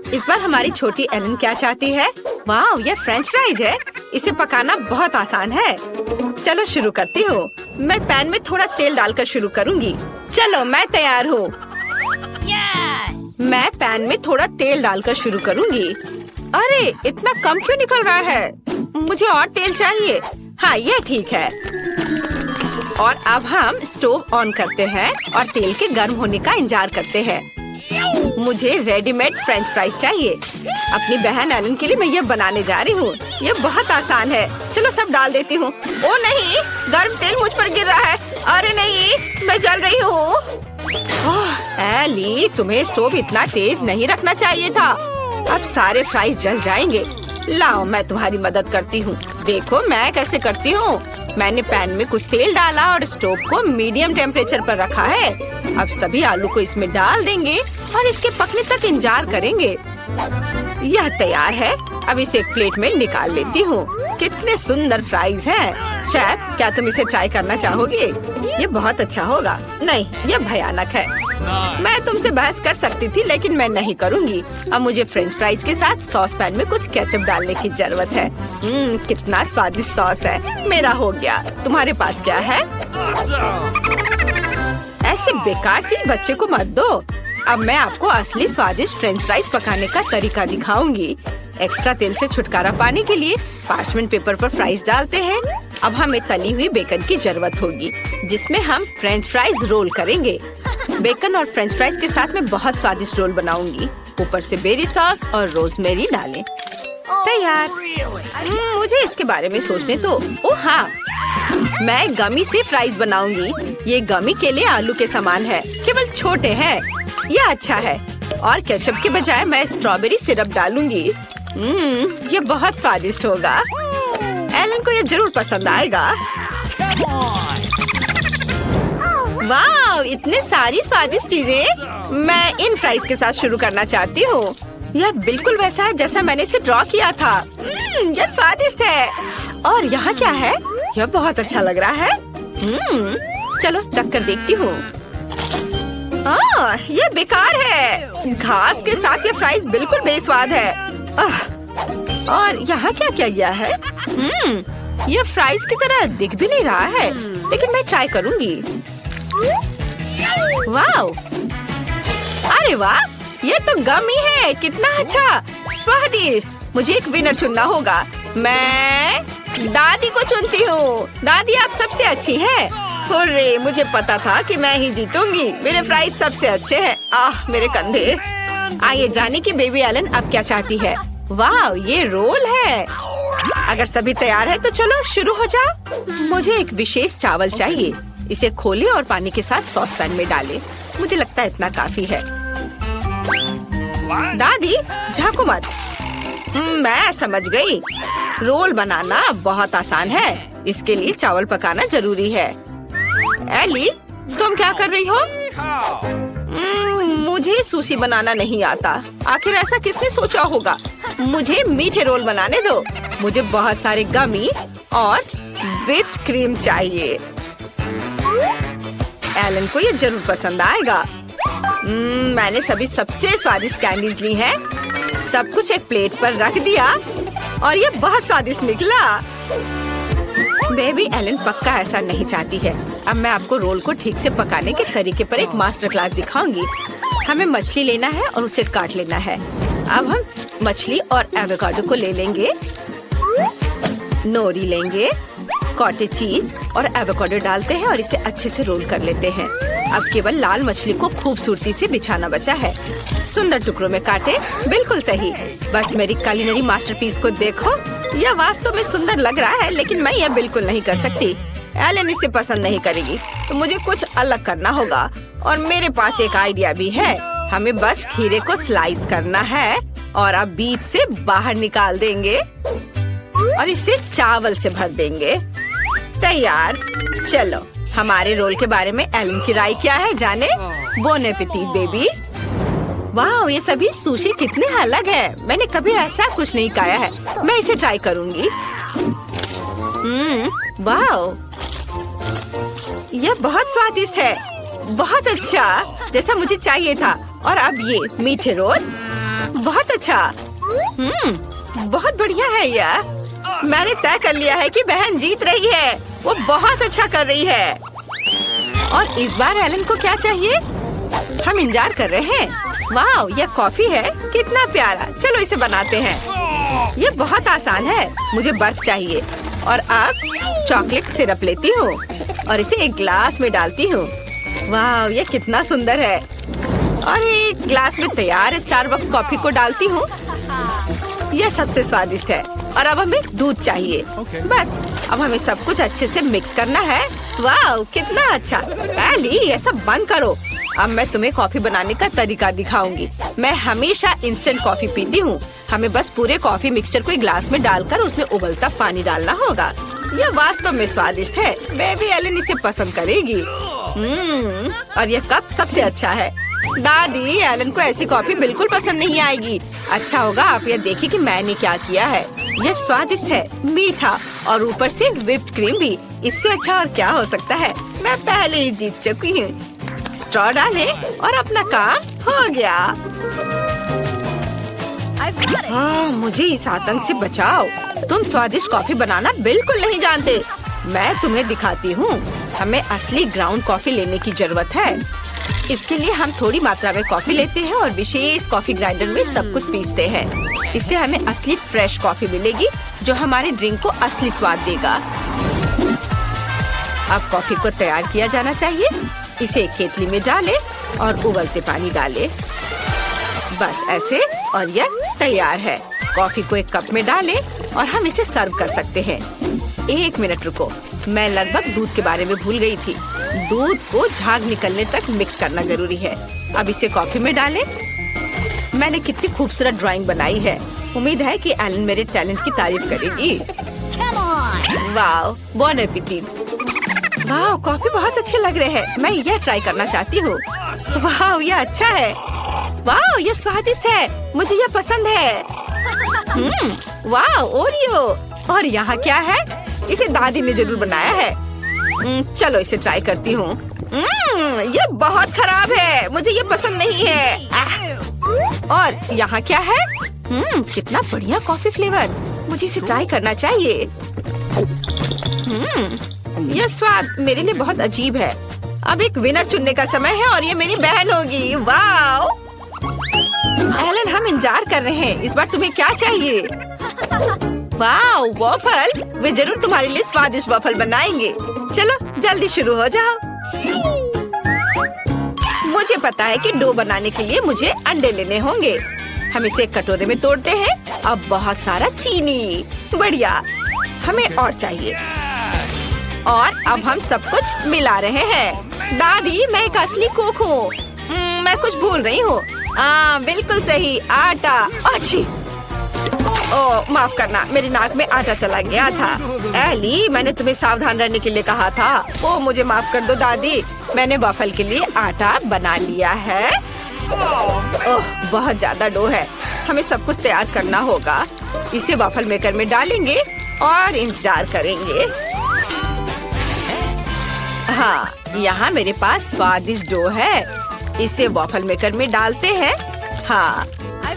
इस बार हमारी छोटी एलन क्या चाहती है? वाह, ये फ्रेंच फ्राइज है। इसे पकाना बहुत आसान है। चलो शुरू करती हूँ। मैं पैन में थोड़ा तेल डालकर शुरू करूँगी। चलो मैं तैयार हूँ। मैं पैन में थोड़ा तेल डालकर शुरू करूँगी। अरे इतना कम क्यों निकल रहा है? मुझे और तेल चाहिए। हाँ, ये ठीक है। और अब हम स्टोव ऑन करते हैं और तेल के गर्म होने का इंतजार करते हैं। मुझे रेडीमेड फ्रेंच फ्राइज चाहिए। अपनी बहन एलन के लिए मैं ये बनाने जा रही हूँ। ये बहुत आसान है। चलो सब डाल देती हूँ। ओ नहीं, गर्म तेल मुझ पर गिर रहा है। अरे नहीं, मैं जल रही हूँ। एली, तुम्हें स्टोव इतना तेज नहीं रखना चाहिए था। अब सारे फ्राइज जल जाएंगे। लाओ, मैं तुम्हारी मदद करती हूँ। देखो मैं कैसे करती हूँ। मैंने पैन में कुछ तेल डाला और स्टोव को मीडियम टेम्परेचर पर रखा है। अब सभी आलू को इसमें डाल देंगे और इसके पकने तक इंतजार करेंगे। यह तैयार है। अब इसे एक प्लेट में निकाल लेती हूँ। कितने सुंदर फ्राइज हैं। शेफ, क्या तुम इसे ट्राई करना चाहोगे? ये बहुत अच्छा होगा। नहीं, ये भयानक है। मैं तुमसे बहस कर सकती थी, लेकिन मैं नहीं करूँगी। अब मुझे फ्रेंच फ्राइज के साथ सॉस पैन में कुछ केचप डालने की जरूरत है। कितना स्वादिष्ट सॉस है। मेरा हो गया। तुम्हारे पास क्या है? ऐसी बेकार चीज बच्चे को मत दो। अब मैं आपको असली स्वादिष्ट फ्रेंच फ्राइज पकाने का तरीका दिखाऊंगी। एक्स्ट्रा तेल से छुटकारा पाने के लिए पार्चमेंट पेपर पर फ्राइज डालते हैं। अब हमें तली हुई बेकन की जरूरत होगी, जिसमें हम फ्रेंच फ्राइज रोल करेंगे। बेकन और फ्रेंच फ्राइज के साथ मैं बहुत स्वादिष्ट रोल बनाऊंगी। ऊपर से बेरी सॉस और रोजमेरी डालें। तैयार। मुझे इसके बारे में सोचने दो। ओह हाँ, मैं गमी से फ्राइज बनाऊंगी। ये गमी के लिए आलू के समान है, केवल छोटे हैं। यह अच्छा है। और केचप के बजाय मैं स्ट्रॉबेरी सिरप डालूंगी। ये बहुत स्वादिष्ट होगा। एलन को ये जरूर पसंद आएगा। वाह, इतने सारी स्वादिष्ट चीजें। मैं इन फ्राइज के साथ शुरू करना चाहती हूँ। यह बिल्कुल वैसा है जैसा मैंने इसे ड्रॉ किया था। यह स्वादिष्ट है। और यहाँ क्या है? यह बहुत अच्छा लग रहा है। चलो चख कर देखती हूँ। ये बेकार है। घास के साथ ये फ्राइज बिल्कुल बेस्वाद है। और यहाँ क्या क्या गया है? ये फ्राइज की तरह दिख भी नहीं रहा है, लेकिन मैं ट्राई करूँगी। वाह! अरे वाह, ये तो गमी है। कितना अच्छा, स्वादिष्ट। मुझे एक विनर चुनना होगा। मैं दादी को चुनती हूँ। दादी, आप सबसे अच्छी है। हुर्रे, मुझे पता था कि मैं ही जीतूंगी। मेरे फ्राइज सबसे अच्छे हैं। मेरे कंधे। आइए जाने की बेबी एलन अब क्या चाहती है। वाह, ये रोल है। अगर सभी तैयार है तो चलो शुरू हो जाओ। मुझे एक विशेष चावल चाहिए। इसे खोले और पानी के साथ सॉस पैन में डालें। मुझे लगता है इतना काफी है। दादी, झाँको मत। मैं समझ गई। रोल बनाना बहुत आसान है। इसके लिए चावल पकाना जरूरी है। एली, तुम क्या कर रही हो? मुझे सुशी बनाना नहीं आता। आखिर ऐसा किसने सोचा होगा? मुझे मीठे रोल बनाने दो। मुझे बहुत सारे गमी और व्हिप्ड क्रीम चाहिए। एलन को ये जरूर पसंद आएगा। मैंने सभी सबसे स्वादिष्ट कैंडीज ली हैं। सब कुछ एक प्लेट पर रख दिया और ये बहुत स्वादिष्ट निकला। बेबी एलन पक्का ऐसा नहीं चाहती है। अब मैं आपको रोल को ठीक से पकाने के तरीके पर एक मास्टर क्लास दिखाऊंगी। हमें मछली लेना है और उसे काट लेना है। अब हम मछली और एवोकाडो को ले लेंगे। नोरी लेंगे, कॉटेज चीज और एवोकाडो डालते हैं और इसे अच्छे से रोल कर लेते हैं। अब केवल लाल मछली को खूबसूरती से बिछाना बचा है। सुंदर टुकड़ों में काटे। बिल्कुल सही। बस मेरी कुलिनरी मास्टरपीस को देखो। यह वास्तव में सुंदर लग रहा है, लेकिन मैं यह बिल्कुल नहीं कर सकती। एलन इसे पसंद नहीं करेगी, तो मुझे कुछ अलग करना होगा। और मेरे पास एक आइडिया भी है। हमें बस खीरे को स्लाइस करना है और अब बीच से बाहर निकाल देंगे और इसे चावल से भर देंगे। तैयार। चलो, हमारे रोल के बारे में एलन की राय क्या है जाने। Bone appétit baby. वाह, ये सभी सुशी कितने अलग है। मैंने कभी ऐसा कुछ नहीं खाया है। मैं इसे ट्राई करूंगी। वाह, यह बहुत स्वादिष्ट है। बहुत अच्छा, जैसा मुझे चाहिए था। और अब ये मीठे रोल। बहुत अच्छा। बहुत बढ़िया है यह। मैंने तय कर लिया है कि बहन जीत रही है। वो बहुत अच्छा कर रही है। और इस बार एलन को क्या चाहिए? हम इंतजार कर रहे हैं। वाह, यह कॉफी है, कितना प्यारा। चलो इसे बनाते हैं। ये बहुत आसान है। मुझे बर्फ चाहिए और अब चॉकलेट सिरप लेती हूँ और इसे एक ग्लास में डालती हूँ। वाह, ये कितना सुंदर है। और एक ग्लास में तैयार स्टारबक्स कॉफी को डालती हूँ। यह सबसे स्वादिष्ट है। और अब हमें दूध चाहिए। बस अब हमें सब कुछ अच्छे से मिक्स करना है। वाह, कितना अच्छा। एली, ये सब बंद करो। अब मैं तुम्हें कॉफी बनाने का तरीका दिखाऊंगी। मैं हमेशा इंस्टेंट कॉफी पीती हूँ। हमें बस पूरे कॉफी मिक्सचर को एक ग्लास में डालकर उसमें उबलता पानी डालना होगा। यह वास्तव में स्वादिष्ट है। बेबी एलन इसे पसंद करेगी। और यह कप सबसे अच्छा है। दादी, एलन को ऐसी कॉफी बिल्कुल पसंद नहीं आएगी। अच्छा होगा आप यह देखिए कि मैंने क्या किया है। यह स्वादिष्ट है, मीठा और ऊपर से व्हिप्ड क्रीम भी। इससे अच्छा और क्या हो सकता है। मैं पहले ही जीत चुकी हूँ। स्ट्रॉ डालें और अपना काम हो गया। मुझे इस आतंक से बचाओ। तुम स्वादिष्ट कॉफी बनाना बिल्कुल नहीं जानते। मैं तुम्हें दिखाती हूँ। हमें असली ग्राउंड कॉफी लेने की जरूरत है। इसके लिए हम थोड़ी मात्रा में कॉफी लेते हैं और विशेष कॉफी ग्राइंडर में सब कुछ पीसते हैं। इससे हमें असली फ्रेश कॉफी मिलेगी जो हमारे ड्रिंक को असली स्वाद देगा। अब कॉफी को तैयार किया जाना चाहिए। इसे एक केतली में डालें और उबलते पानी डालें। बस ऐसे, और यह तैयार है। कॉफी को एक कप में डालें और हम इसे सर्व कर सकते हैं। 1 मिनट रुको, मैं लगभग दूध के बारे में भूल गई थी। दूध को झाग निकलने तक मिक्स करना जरूरी है। अब इसे कॉफी में डालें। मैंने कितनी खूबसूरत ड्राइंग बनाई है। उम्मीद है कि एलन मेरे टैलेंट की तारीफ करेगी। वाह, बॉन एपेटिट। वाह, कॉफी बहुत अच्छे लग रहे हैं। मैं यह ट्राई करना चाहती हूँ। वाह, यह अच्छा है। वाह, यह स्वादिष्ट है। मुझे यह पसंद है। वाह, ओरियो। और यहाँ क्या है? इसे दादी ने जरूर बनाया है। चलो इसे ट्राई करती हूँ। यह बहुत खराब है। मुझे यह पसंद नहीं है। और यहाँ क्या है? कितना बढ़िया कॉफी फ्लेवर। मुझे इसे ट्राई करना चाहिए। यह स्वाद मेरे लिए बहुत अजीब है। अब एक विनर चुनने का समय है और ये मेरी बहन होगी। वाह एलन, हम इंतजार कर रहे हैं। इस बार तुम्हें क्या चाहिए? वाह, वॉफल। वे जरूर तुम्हारे लिए स्वादिष्ट वॉफल बनाएंगे। चलो जल्दी शुरू हो जाओ। मुझे पता है कि डो बनाने के लिए मुझे अंडे लेने होंगे। हम इसे एक कटोरे में तोड़ते हैं। अब बहुत सारा चीनी। बढ़िया, हमें और चाहिए। और अब हम सब कुछ मिला रहे हैं। दादी, मैं एक असली कुक हूँ। मैं कुछ भूल रही हूँ। बिल्कुल सही, आटा। अच्छी। ओह, माफ करना, मेरी नाक में आटा चला गया था। एली, मैंने तुम्हें सावधान रहने के लिए कहा था। ओह, मुझे माफ कर दो दादी। मैंने वॉफल के लिए आटा बना लिया है। ओह, बहुत ज्यादा डो है। हमें सब कुछ तैयार करना होगा। इसे वॉफल मेकर में डालेंगे और इंतजार करेंगे। हाँ, यहाँ मेरे पास स्वादिष्ट डो है। इसे वॉफल मेकर में डालते हैं। हाँ,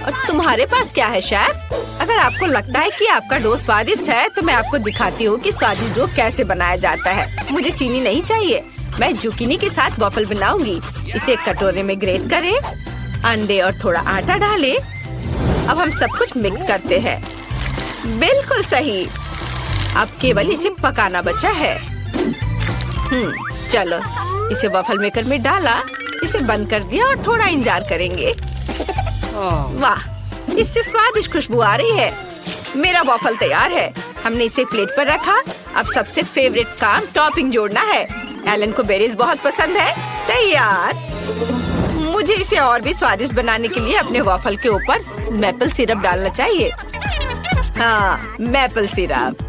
और तुम्हारे पास क्या है शेफ? अगर आपको लगता है कि आपका डो स्वादिष्ट है तो मैं आपको दिखाती हूँ कि स्वादिष्ट डो कैसे बनाया जाता है। मुझे चीनी नहीं चाहिए। मैं जुकीनी के साथ वॉफल बनाऊंगी। इसे एक कटोरे में ग्रेट करें, अंडे और थोड़ा आटा डालें। अब हम सब कुछ मिक्स करते हैं। बिल्कुल सही। अब केवल इसे पकाना बचा है। चलो, इसे वॉफल मेकर में डाला, इसे बंद कर दिया और थोड़ा इंतजार करेंगे। वाह, इससे स्वादिष्ट खुशबू आ रही है। मेरा वॉफल तैयार है। हमने इसे प्लेट पर रखा। अब सबसे फेवरेट काम टॉपिंग जोड़ना है। एलन को बेरीज बहुत पसंद है। तैयार। मुझे इसे और भी स्वादिष्ट बनाने के लिए अपने वॉफल के ऊपर मैपल सिरप डालना चाहिए। हाँ, मैपल सिरप।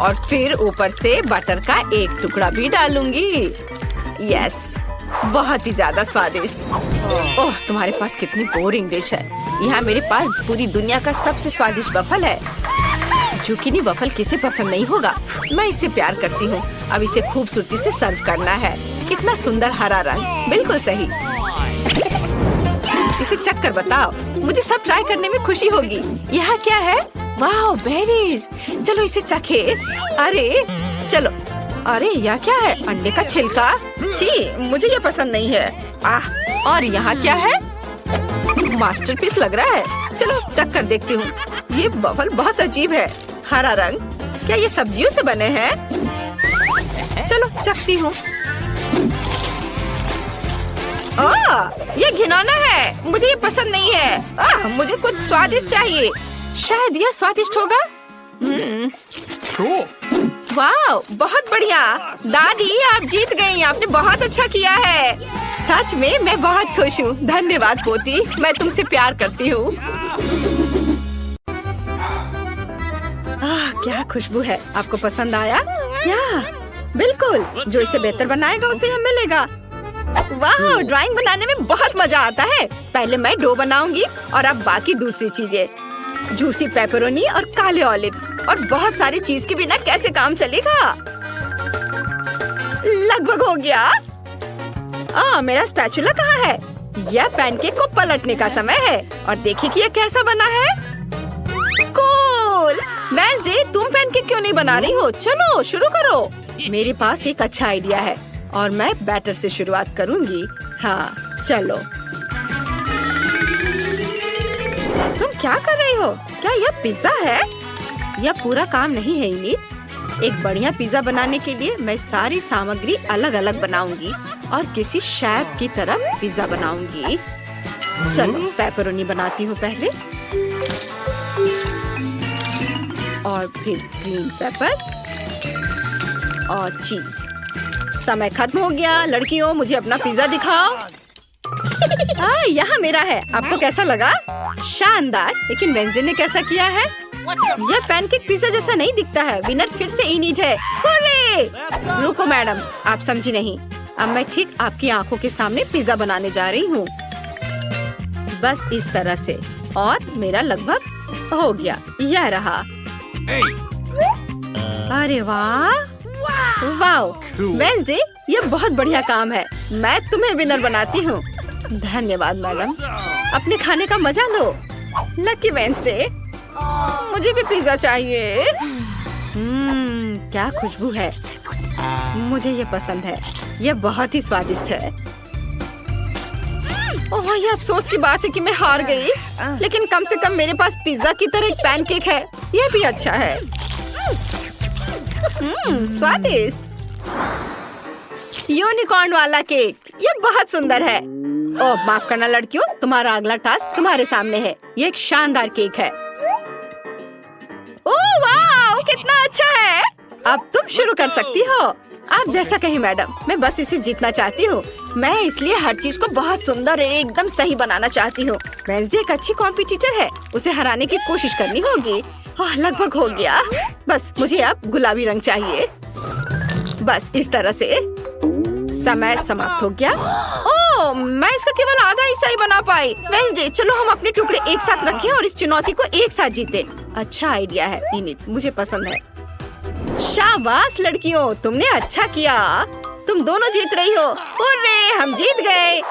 और फिर ऊपर से बटर का एक टुकड़ा भी डालूंगी। यस, बहुत ही ज्यादा स्वादिष्ट। ओह, तुम्हारे पास कितनी बोरिंग डिश है। यहाँ मेरे पास पूरी दुनिया का सबसे स्वादिष्ट वफल है। जुकीनी वफल किसे पसंद नहीं होगा। मैं इससे प्यार करती हूँ। अब इसे खूबसूरती से सर्व करना है। कितना सुंदर हरा रंग। बिल्कुल सही। इसे चक्कर बताओ, मुझे सब ट्राई करने में खुशी होगी। यहाँ क्या है? वाह, बेरीज। चलो इसे चखे। अरे चलो। अरे यह क्या है? अंडे का छिलका। छी, मुझे ये पसंद नहीं है। आह, और यहाँ क्या है? मास्टरपीस लग रहा है। चलो चख कर देखती हूँ। ये बफल बहुत अजीब है। हरा रंग, क्या ये सब्जियों से बने हैं? चलो चखती हूँ। ये घिनौना है, मुझे ये पसंद नहीं है। मुझे कुछ स्वादिष्ट चाहिए। शायद यह स्वादिष्ट होगा। वाह, बहुत बढ़िया। दादी आप जीत गई, आपने बहुत अच्छा किया है। सच में मैं बहुत खुश हूँ। धन्यवाद पोती, मैं तुमसे प्यार करती हूँ। क्या खुशबू है, आपको पसंद आया? या बिल्कुल, जो इसे बेहतर बनाएगा उसे यह मिलेगा। वाह, ड्राइंग बनाने में बहुत मजा आता है। पहले मैं डो बनाऊंगी और अब बाकी दूसरी चीजें। जूसी पेपरोनी और काले ऑलिव्स और बहुत सारी चीज के बिना कैसे काम चलेगा? लगभग हो गया। मेरा स्पैचुला कहाँ है? यह पैनकेक को पलटने का समय है और देखिए कि यह कैसा बना है। कूल। वेडनेसडे, तुम पैनकेक क्यों नहीं बना रही हो? चलो शुरू करो। मेरे पास एक अच्छा आइडिया है और मैं बैटर से शुरुआत करूंगी। हाँ चलो। तुम क्या कर रही हो? क्या यह पिज्जा है? यह पूरा काम नहीं है इनी। एक बढ़िया पिज्जा बनाने के लिए मैं सारी सामग्री अलग अलग बनाऊंगी और किसी शेफ की तरह पिज्जा बनाऊंगी। चलो पेपरोनी बनाती हूँ पहले और फिर ग्रीन पेपर और चीज। समय खत्म हो गया। लड़कियों, मुझे अपना पिज्जा दिखाओ। यहाँ मेरा है। आपको कैसा लगा? शानदार। लेकिन वेडनेसडे ने कैसा किया है? यह पैनकेक पिज्जा जैसा नहीं दिखता है। विनर फिर से इनिट है। हुर्रे! रुको मैडम, आप समझी नहीं। अब मैं ठीक आपकी आंखों के सामने पिज्जा बनाने जा रही हूँ। बस इस तरह से। और मेरा लगभग हो गया। यह रहा। अरे वाह, वाह वेडनेसडे, ये बहुत बढ़िया काम है। मैं तुम्हें विनर बनाती हूँ। धन्यवाद मैडम। अपने खाने का मजा लो। लकी वेडनेसडे, मुझे भी पिज्जा चाहिए। क्या खुशबू है, मुझे ये पसंद है। ये बहुत ही स्वादिष्ट है। ओह, ये अफसोस की बात है कि मैं हार गई। लेकिन कम से कम मेरे पास पिज्जा की तरह एक पैनकेक है। यह भी अच्छा है। स्वादिष्ट। यूनिकॉर्न वाला केक, ये बहुत सुंदर है। ओह माफ करना लड़कियों, तुम्हारा अगला टास्क तुम्हारे सामने है। ये एक शानदार केक है। ओह वाह, कितना अच्छा है। अब तुम शुरू कर सकती हो। आप जैसा कहीं मैडम, मैं बस इसे जीतना चाहती हूँ। मैं इसलिए हर चीज को बहुत सुंदर एकदम सही बनाना चाहती हूँ। वेडनेसडे एक अच्छी कॉम्पिटिटर है, उसे हराने की कोशिश करनी होगी। लगभग हो गया। बस मुझे अब गुलाबी रंग चाहिए। बस इस तरह से। समय समाप्त हो गया। ओह, मैं इसका केवल आधा हिस्सा ही बना पाई। वेडनेसडे, चलो हम अपने टुकड़े एक साथ रखें और इस चुनौती को एक साथ जीते। अच्छा आइडिया है इनिट, मुझे पसंद है। शाबाश लड़कियों, तुमने अच्छा किया। तुम दोनों जीत रही हो। हुर्रे, हम जीत गए।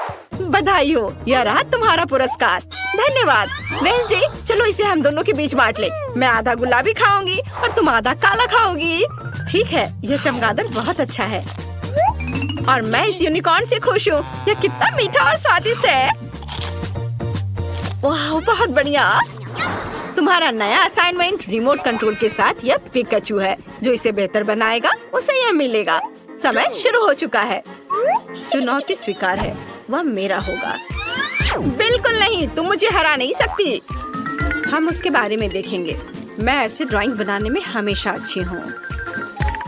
बधाई हो, यह रहा तुम्हारा पुरस्कार। धन्यवाद। वेडनेसडे, चलो इसे हम दोनों के बीच बांट ले। मैं आधा गुलाबी खाऊंगी और तुम आधा काला खाओगी। ठीक है, यह चमगादड़ बहुत अच्छा है और मैं इस यूनिकॉर्न से खुश हूँ। यह कितना मीठा और स्वादिष्ट है। वाह, बहुत बढ़िया। तुम्हारा नया असाइनमेंट रिमोट कंट्रोल के साथ यह पिकाचू है। जो इसे बेहतर बनाएगा उसे यह मिलेगा। समय शुरू हो चुका है। चुनौती स्वीकार है, वह मेरा होगा। बिल्कुल नहीं, तुम मुझे हरा नहीं सकती। हम उसके बारे में देखेंगे। मैं ऐसे ड्राइंग बनाने में हमेशा अच्छी हूँ।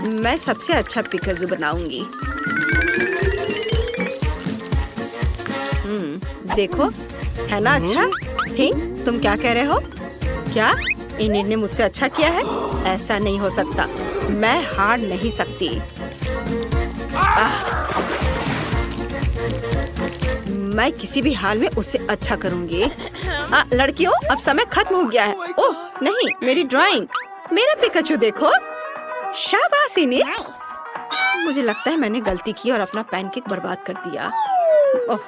मैं सबसे अच्छा पिकाचू बनाऊंगी। देखो, है ना अच्छा? थिंक, तुम क्या कह रहे हो? क्या इनिट ने मुझसे अच्छा किया है? ऐसा नहीं हो सकता। मैं हार नहीं सकती। मैं किसी भी हाल में उससे अच्छा करूंगी। लड़कियों, अब समय खत्म हो गया है। ओह नहीं, मेरी ड्राइंग, मेरा पिकाचू देखो। शाबाश इनिट। मुझे लगता है मैंने गलती की और अपना पैनकेक बर्बाद कर दिया। ओह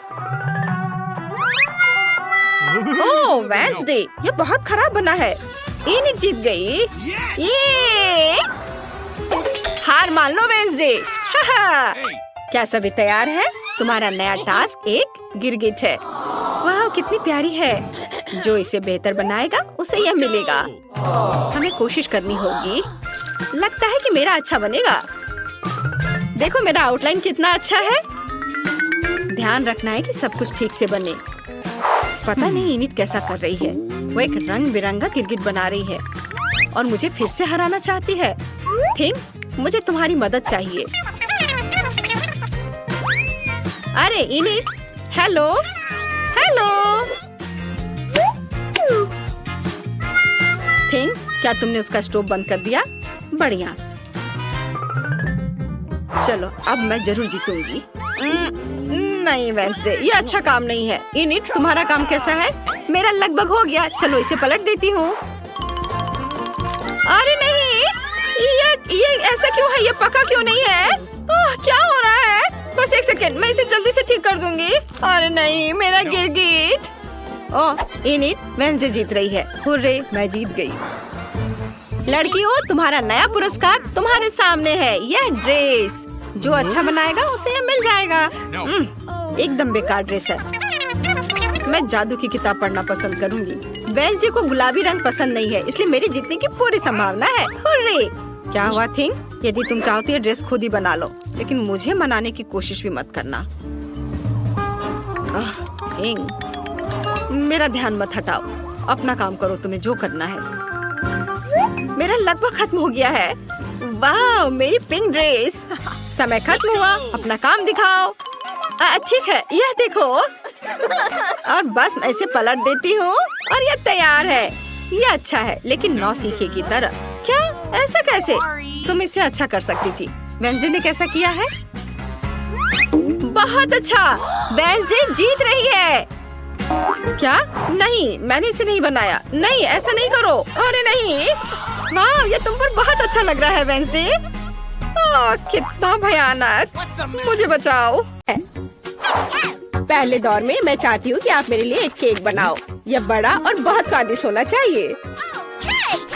ओह वेंसडे, ये बहुत खराब बना है। इनिट जीत गई। ये हार मान लो वेंसडे। क्या सभी तैयार है? तुम्हारा नया टास्क एक गिरगिट है। वाह कितनी प्यारी है। जो इसे बेहतर बनाएगा उसे यह मिलेगा। हमें कोशिश करनी होगी। लगता है कि मेरा अच्छा बनेगा। देखो मेरा आउटलाइन कितना अच्छा है। ध्यान रखना है कि सब कुछ ठीक से बने। पता नहीं इनिट कैसा कर रही है। वो एक रंग बिरंगा गिरगिट बना रही है और मुझे फिर से हराना चाहती है। थिंक, मुझे तुम्हारी मदद चाहिए। अरे इनिट, हेलो हेलो। थिंक, क्या तुमने उसका स्टोव बंद कर दिया? बढ़िया। चलो अब मैं जरूर जीतूंगी। नहीं वेंसडे, ये अच्छा काम नहीं है। इनिट, तुम्हारा काम कैसा है? मेरा लगभग हो गया। चलो इसे पलट देती हूँ। अरे नहीं, ये ऐसा क्यों है? ये पका क्यों नहीं है? क्या हो रहा है? बस एक सेकेंड, मैं इसे जल्दी से ठीक कर दूंगी। अरे नहीं, मेरा गिरगिट। ओह इनिट, वेंसडे जीत रही है। हुर्रे, मैं जीत गई। लड़कियों, तुम्हारा नया पुरस्कार तुम्हारे सामने है। यह ड्रेस। जो अच्छा बनाएगा उसे यह मिल जाएगा। एकदम बेकार ड्रेस है। मैं जादू की किताब पढ़ना पसंद करूंगी। वेंसडे को गुलाबी रंग पसंद नहीं है, इसलिए मेरी जीतने की पूरी संभावना है। हुर्रे! क्या हुआ थिंक? यदि तुम चाहती है ड्रेस खुद ही बना लो, लेकिन मुझे मनाने की कोशिश भी मत करना। थिंक, मेरा ध्यान मत हटाओ। अपना काम करो, तुम्हें जो करना है। मेरा लगभग खत्म हो गया है। वाह, मेरी पिंक ड्रेस। समय खत्म हुआ, अपना काम दिखाओ। ठीक है, यह देखो। और बस मैं इसे पलट देती हूँ और यह तैयार है। यह अच्छा है, लेकिन नौसीखे की तरह। क्या? ऐसा कैसे? तुम इसे अच्छा कर सकती थी। वेंसडे ने कैसा किया है? बहुत अच्छा। वेंसडे जीत रही है। क्या? नहीं, मैंने इसे नहीं बनाया। नहीं, ऐसा नहीं करो। अरे नहीं। वाह, ये तुम पर बहुत अच्छा लग रहा है वेंसडे। कितना भयानक। मुझे बचाओ। पहले दौर में मैं चाहती हूँ कि आप मेरे लिए एक केक बनाओ। यह बड़ा और बहुत स्वादिष्ट होना चाहिए।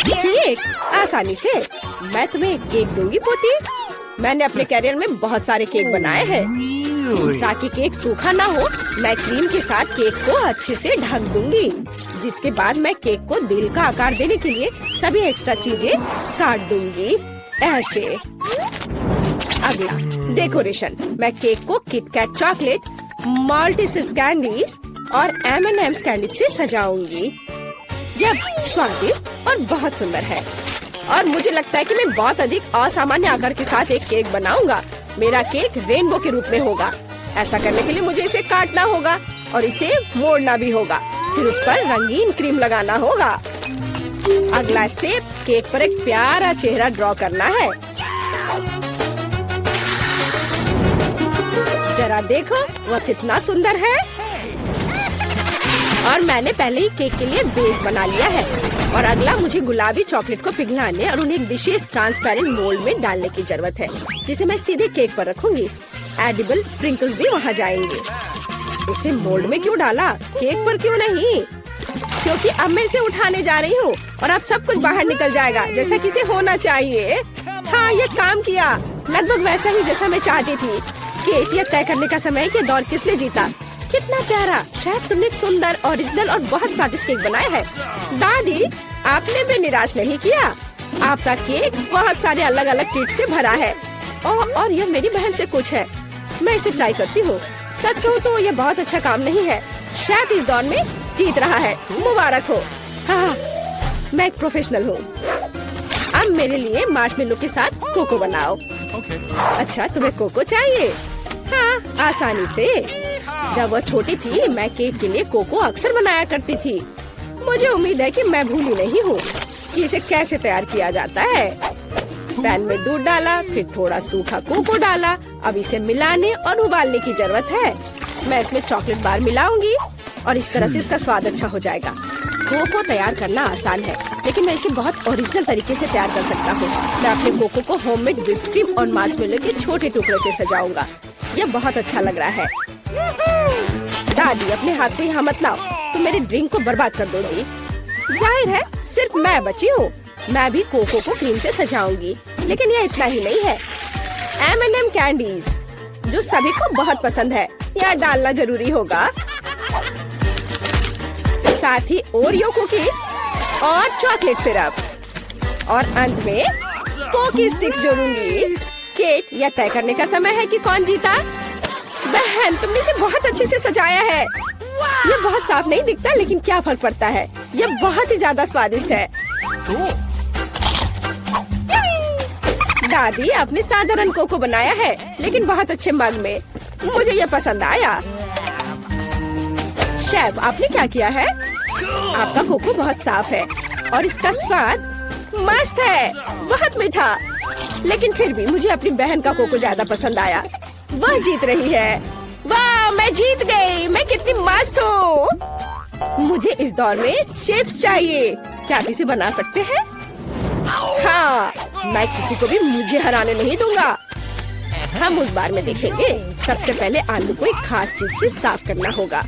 केक? आसानी से। मैं तुम्हें एक केक दूंगी पोती। मैंने अपने कैरियर में बहुत सारे केक बनाए हैं। ताकि केक सूखा ना हो, मैं क्रीम के साथ केक को अच्छे से ढक दूंगी। जिसके बाद मैं केक को दिल का आकार देने के लिए सभी एक्स्ट्रा चीजें काट दूंगी। ऐसे। अगला डेकोरेशन। मैं केक को किटकैट चॉकलेट, मल्टीसिस कैंडीज और M&M's कैंडी से सजाऊंगी। यह स्वादिष्ट और बहुत सुंदर है। और मुझे लगता है कि मैं बहुत अधिक असामान्य आकार के साथ एक केक बनाऊंगा। मेरा केक रेनबो के रूप में होगा। ऐसा करने के लिए मुझे इसे काटना होगा और इसे मोड़ना भी होगा। फिर उस पर रंगीन क्रीम लगाना होगा। अगला स्टेप, केक पर एक प्यारा चेहरा ड्रॉ करना है। जरा देखो, वह कितना सुंदर है। और मैंने पहले ही केक के लिए बेस बना लिया है। और अगला मुझे गुलाबी चॉकलेट को पिघलाने और उन्हें एक विशेष ट्रांसपेरेंट मोल्ड में डालने की जरूरत है, जिसे मैं सीधे केक पर रखूंगी। एडिबल स्प्रिंकल्स भी वहाँ जाएंगे। इसे मोल्ड में क्यों डाला, केक पर क्यों नहीं? क्योंकि अब मैं इसे उठाने जा रही हूँ और अब सब कुछ बाहर निकल जाएगा जैसा कि इसे होना चाहिए। हाँ, ये काम किया। लगभग वैसा ही जैसा मैं चाहती थी। केक, यह तय करने का समय है कि दौर किसने जीता। कितना प्यारा। शायद तुमने एक सुंदर, ओरिजिनल और बहुत स्वादिष्ट केक बनाया है। दादी, आपने भी निराश नहीं किया। आपका केक बहुत सारे अलग अलग ट्रीट से भरा है। और यह मेरी बहन से कुछ है। मैं इसे ट्राई करती हूँ। सच कहूँ तो यह बहुत अच्छा काम नहीं है। शेफ इस दौर में जीत रहा है। मुबारक हो। हाँ, मैं एक प्रोफेशनल हूँ। अब मेरे लिए मार्शमेलो के साथ कोको बनाओ। अच्छा, तुम्हें कोको चाहिए? हाँ, आसानी से। जब वो छोटी थी, मैं केक के लिए कोको अक्सर बनाया करती थी। मुझे उम्मीद है कि मैं भूली नहीं हूँ कि इसे कैसे तैयार किया जाता है। पैन में दूध डाला, फिर थोड़ा सूखा कोको डाला। अब इसे मिलाने और उबालने की जरूरत है। मैं इसमें चॉकलेट बार मिलाऊंगी और इस तरह से इसका स्वाद अच्छा हो जाएगा। कोको तैयार करना आसान है, लेकिन मैं इसे बहुत ओरिजिनल तरीके से तैयार कर सकता हूँ। मैं अपने कोको को होममेड व्हिप्ड क्रीम और मार्शमेलो के छोटे टुकड़ों से सजाऊंगा। यह बहुत अच्छा लग रहा है। दादी अपने हाथ पे यहाँ मत लाओ, तुम मेरे ड्रिंक को बर्बाद कर दोगी। जाहिर है सिर्फ मैं बची हूँ। मैं भी कोको को क्रीम से सजाऊंगी, लेकिन ये इतना ही नहीं है। M&M कैंडीज जो सभी को बहुत पसंद है, यह डालना जरूरी होगा। साथ ही ओरियो कुकीज और चॉकलेट सिरप और अंत में पोकी स्टिक्स जोड़ूंगी। केट, यह तय करने का समय है कि कौन जीता। बहन, तुमने इसे बहुत अच्छे से सजाया है। ये बहुत साफ नहीं दिखता, लेकिन क्या फर्क पड़ता है, यह बहुत ही ज्यादा स्वादिष्ट है। दादी आपने साधारण कोको बनाया है, लेकिन बहुत अच्छे मग में। मुझे यह पसंद आया। शेफ, आपने क्या किया है? आपका कोको बहुत साफ है और इसका स्वाद मस्त है, बहुत मीठा। लेकिन फिर भी मुझे अपनी बहन का कोको ज्यादा पसंद आया। वह जीत रही है। वाह, मैं जीत गई। मैं कितनी मस्त हूँ। मुझे इस दौर में चिप्स चाहिए। क्या आप इसे बना सकते हैं? हाँ, मैं किसी को भी मुझे हराने नहीं दूंगा। हम उस बार में देखेंगे। सबसे पहले आलू को एक खास चीज से साफ करना होगा।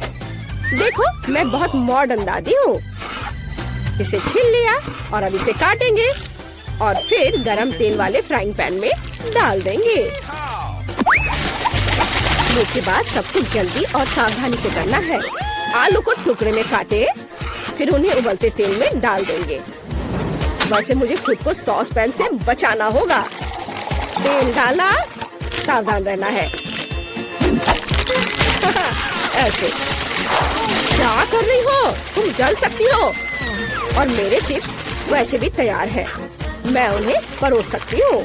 देखो, मैं बहुत मॉडर्न दादी हूँ। इसे छील लिया और अब इसे काटेंगे और फिर गरम तेल वाले फ्राइंग पैन में डाल देंगे। इसके बाद सब कुछ जल्दी और सावधानी से करना है। आलू को टुकड़े में काटे, फिर उन्हें उबलते तेल में डाल देंगे। वैसे मुझे खुद को सॉस पैन से बचाना होगा। तेल डाला, सावधान रहना है। ऐसे क्या कर रही हो? तुम जल सकती हो। और मेरे चिप्स वैसे भी तैयार हैं। मैं उन्हें परोस सकती हूँ।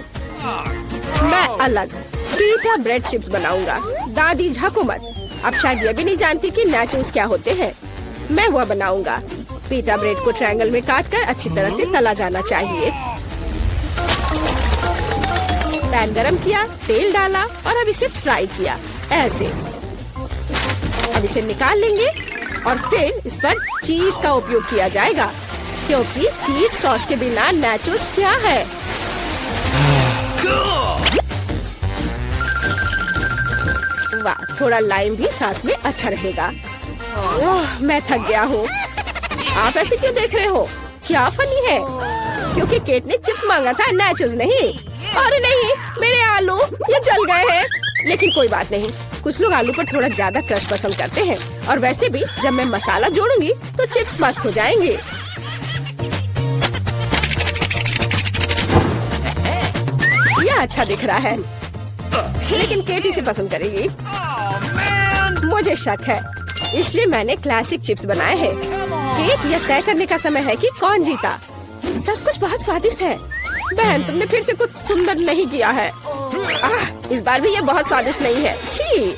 मैं अलग पीटा ब्रेड चिप्स बनाऊंगा। दादी झाको मत, अब शायद ये भी नहीं जानती कि नाचोस क्या होते हैं। मैं वह बनाऊंगा। पीटा ब्रेड को ट्रायंगल में काटकर अच्छी तरह से तला जाना चाहिए। पैन गरम किया, तेल डाला और अब इसे फ्राई किया। ऐसे अब इसे निकाल लेंगे और फिर इस पर चीज का उपयोग किया जाएगा, क्योंकि चीज सॉस के बिना नाचोस क्या है। वाह, थोड़ा लाइम भी साथ में अच्छा रहेगा। ओह, मैं थक गया हूँ। आप ऐसे क्यों देख रहे हो? क्या फनी है? क्योंकि केट ने चिप्स मांगा था, नाचोस नहीं। अरे नहीं, मेरे आलू ये जल गए हैं। लेकिन कोई बात नहीं, कुछ लोग आलू पर थोड़ा ज्यादा क्रश पसंद करते हैं। और वैसे भी जब मैं मसाला जोड़ूंगी तो चिप्स मस्त हो जाएंगे। यह अच्छा दिख रहा है, लेकिन केट इसे पसंद करेगी। मुझे शक है, इसलिए मैंने क्लासिक चिप्स बनाए हैं। केट, यह तय करने का समय है कि कौन जीता। सब कुछ बहुत स्वादिष्ट है। बहन, तुमने फिर से कुछ सुंदर नहीं किया है। इस बार भी यह बहुत स्वादिष्ट नहीं है। छी।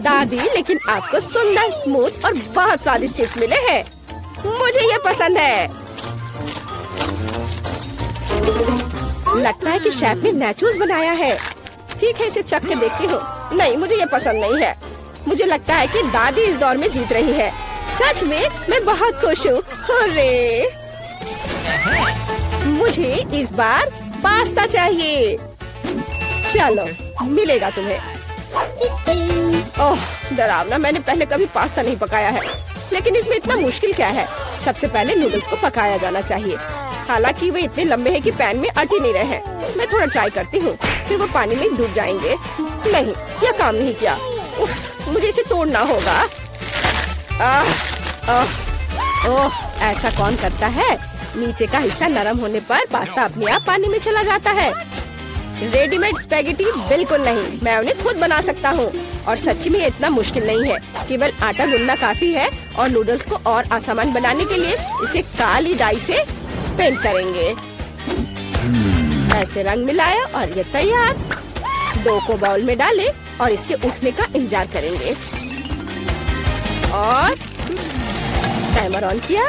दादी, लेकिन आपको सुंदर, स्मूथ और बहुत स्वादिष्ट चिप्स मिले हैं। मुझे यह पसंद है। लगता है कि शेफ ने नाचोस बनाया है। ठीक है, इसे चख के देखती हूँ। नहीं, मुझे ये पसंद नहीं है। मुझे लगता है कि दादी इस दौर में जीत रही है। सच में मैं बहुत खुश हूँ। अरे, मुझे इस बार पास्ता चाहिए। चलो, मिलेगा तुम्हें। ओह, डरावना। मैंने पहले कभी पास्ता नहीं पकाया है, लेकिन इसमें इतना मुश्किल क्या है? सबसे पहले नूडल्स को पकाया जाना चाहिए। हालांकि वे इतने लंबे हैं कि पैन में अट ही नहीं रहे हैं। मैं थोड़ा ट्राई करती हूँ, फिर वो पानी में डूब जाएंगे। नहीं, यह काम नहीं किया। उफ, मुझे इसे तोड़ना होगा। ओह, ऐसा कौन करता है? नीचे का हिस्सा नरम होने पर पास्ता अपने आप पानी में चला जाता है। रेडीमेड स्पेगेटी बिल्कुल नहीं, मैं उन्हें खुद बना सकता हूँ। और सच्ची में इतना मुश्किल नहीं है, केवल आटा गूंदना काफी है। और नूडल्स को और आसान बनाने के लिए इसे काली डाई से पेंट करेंगे। ऐसे रंग मिलाया और ये तैयार। डो को बाउल में डालें और इसके उठने का इंतजार करेंगे। और टाइमर ऑन किया।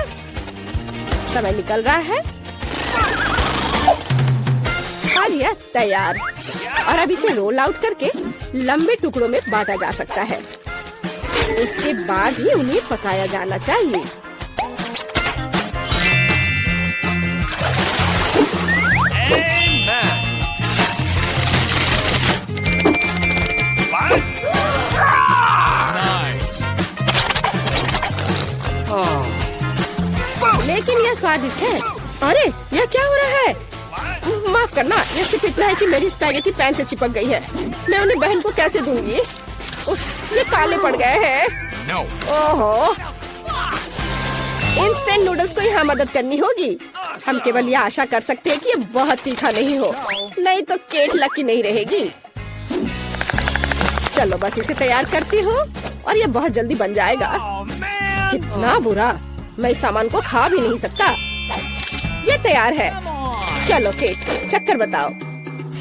समय निकल रहा है और यह तैयार। और अब इसे रोल आउट करके लंबे टुकड़ों में बांटा जा सकता है। उसके बाद ही उन्हें पकाया जाना चाहिए। लेकिन यह स्वादिष्ट है। अरे यह क्या हो रहा है? माफ करना, ये सिर्फ इतना है कि मेरी स्पैगेटी पैन से चिपक गई है। मैं उन्हें बहन को कैसे दूंगी? उफ, ये काले पड़ गए हैं। ओहो, इंस्टेंट नूडल्स को यहाँ मदद करनी होगी। हम केवल ये आशा कर सकते हैं कि ये बहुत तीखा नहीं हो, नहीं तो केट लकी नहीं रहेगी। चलो बस इसे तैयार करती हूँ और ये बहुत जल्दी बन जाएगा। कितना बुरा, मैं इस सामान को खा भी नहीं सकता। ये तैयार है। चलो केट, चक्कर बताओ।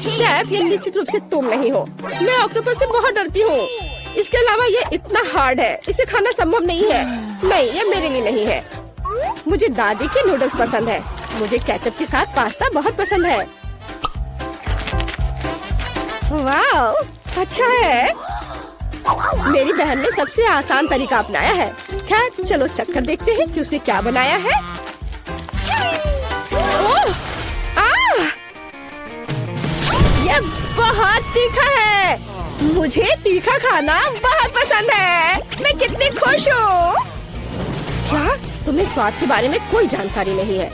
शेफ, ये निश्चित रूप से तुम नहीं हो। मैं ऑक्टोपस से बहुत डरती हूँ। इसके अलावा ये इतना हार्ड है, इसे खाना संभव नहीं है। नहीं, ये मेरे लिए नहीं है। मुझे दादी के नूडल्स पसंद है। मुझे केचप के साथ पास्ता बहुत पसंद है। वाह, अच्छा है। मेरी बहन ने सबसे आसान तरीका अपनाया है। खैर चलो चक्कर देखते हैं कि उसने क्या बनाया है। ओह, यह बहुत तीखा है। मुझे तीखा खाना बहुत पसंद है। मैं कितनी खुश हूँ। क्या तुम्हें स्वाद के बारे में कोई जानकारी नहीं है?